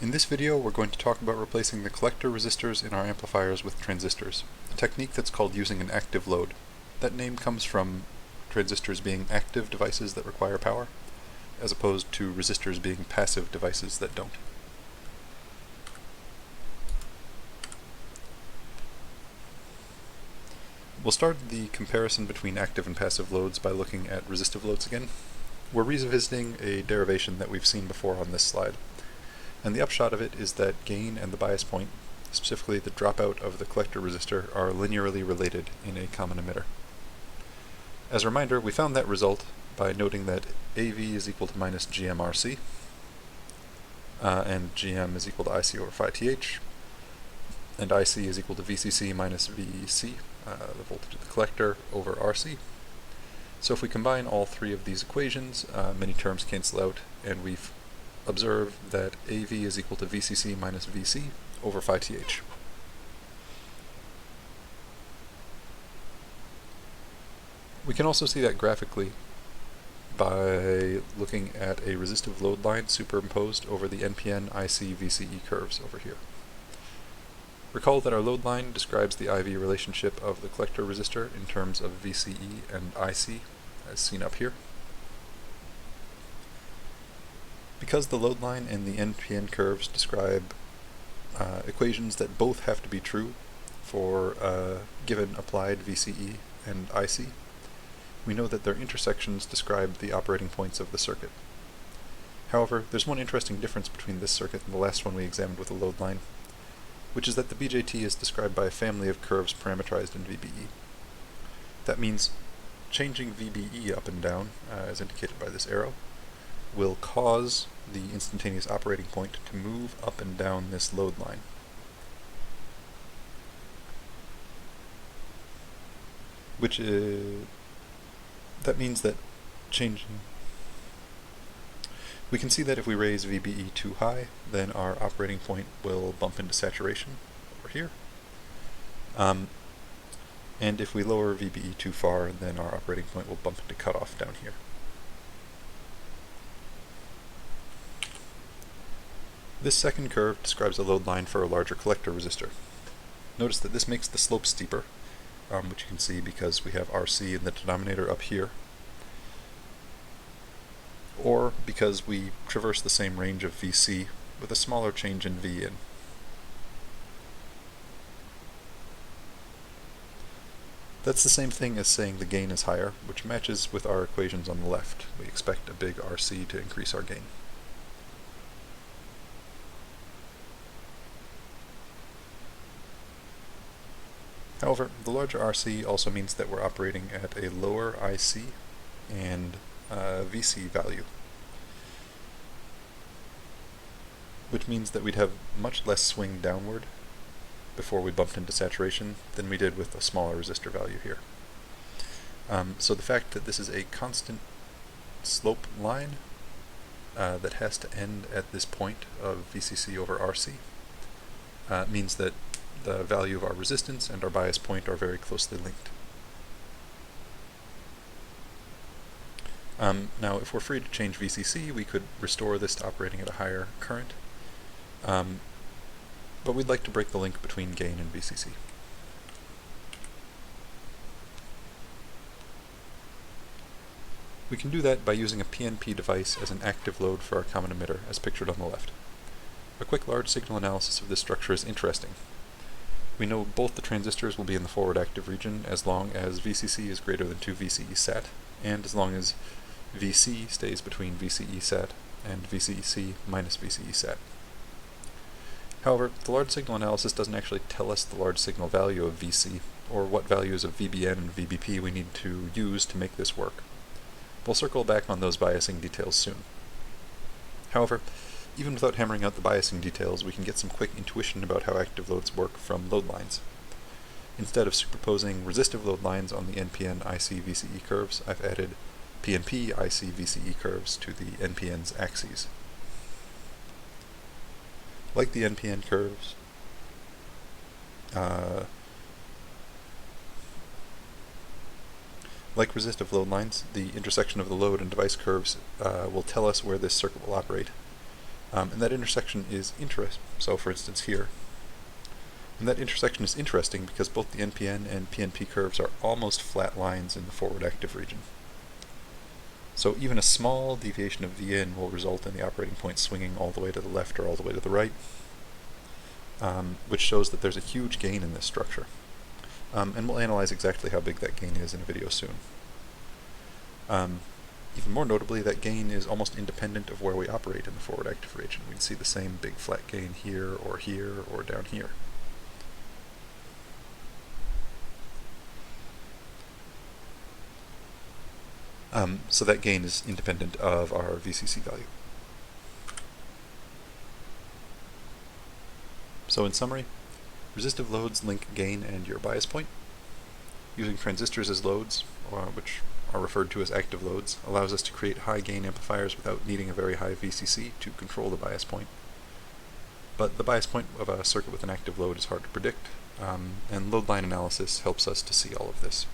In this video, we're going to talk about replacing the collector resistors in our amplifiers with transistors, a technique that's called using an active load. That name comes from transistors being active devices that require power, as opposed to resistors being passive devices that don't. We'll start the comparison between active and passive loads by looking at resistive loads again. We're revisiting a derivation that we've seen before on this slide. And the upshot of it is that gain and the bias point, specifically the dropout of the collector resistor, are linearly related in a common emitter. As a reminder, we found that result by noting that AV is equal to minus GMRC, and GM is equal to IC over phi TH, and IC is equal to VCC minus VC, the voltage of the collector, over RC. So if we combine all three of these equations, many terms cancel out, and we've observe that AV is equal to VCC minus VC over phi TH. We can also see that graphically by looking at a resistive load line superimposed over the NPN IC VCE curves over here. Recall that our load line describes the IV relationship of the collector resistor in terms of VCE and IC, as seen up here. Because the load line and the NPN curves describe equations that both have to be true for given applied VCE and IC, we know that their intersections describe the operating points of the circuit. However, there's one interesting difference between this circuit and the last one we examined with a load line, which is that the BJT is described by a family of curves parametrized in VBE. That means changing VBE up and down, as indicated by this arrow, will cause the instantaneous operating point to move up and down this load line. That means that we can see that if we raise VBE too high, then our operating point will bump into saturation over here. And if we lower VBE too far, then our operating point will bump into cutoff down here. This second curve describes a load line for a larger collector resistor. Notice that this makes the slope steeper, which you can see because we have RC in the denominator up here, or because we traverse the same range of VC with a smaller change in V in. That's the same thing as saying the gain is higher, which matches with our equations on the left. We expect a big RC to increase our gain. However, the larger RC also means that we're operating at a lower IC and VC value, which means that we'd have much less swing downward before we bumped into saturation than we did with a smaller resistor value here. So the fact that this is a constant slope line that has to end at this point of VCC over RC means that the value of our resistance and our bias point are very closely linked. Now, if we're free to change VCC, we could restore this to operating at a higher current, but we'd like to break the link between gain and VCC. We can do that by using a PNP device as an active load for our common emitter, as pictured on the left. A quick large signal analysis of this structure is interesting. We know both the transistors will be in the forward active region as long as VCC is greater than 2 VCE sat, and as long as VC stays between VCE sat and VCC minus VCE sat. However, the large signal analysis doesn't actually tell us the large signal value of VC, or what values of VBN and VBP we need to use to make this work. We'll circle back on those biasing details soon. However, even without hammering out the biasing details, we can get some quick intuition about how active loads work from load lines. Instead of superposing resistive load lines on the NPN IC VCE curves, I've added PNP IC VCE curves to the NPN's axes. Like the NPN curves, like resistive load lines, the intersection of the load and device curves will tell us where this circuit will operate. And that intersection is interesting. So for instance here, and that intersection is interesting because both the NPN and PNP curves are almost flat lines in the forward active region. So even a small deviation of V in will result in the operating point swinging all the way to the left or all the way to the right, which shows that there's a huge gain in this structure. And we'll analyze exactly how big that gain is in a video soon. Even more notably, that gain is almost independent of where we operate in the forward active region. We can see the same big flat gain here or down here. So that gain is independent of our VCC value. So in summary, resistive loads link gain and your bias point. Using transistors as loads, which are referred to as active loads, allows us to create high gain amplifiers without needing a very high VCC to control the bias point. But the bias point of a circuit with an active load is hard to predict, and load line analysis helps us to see all of this.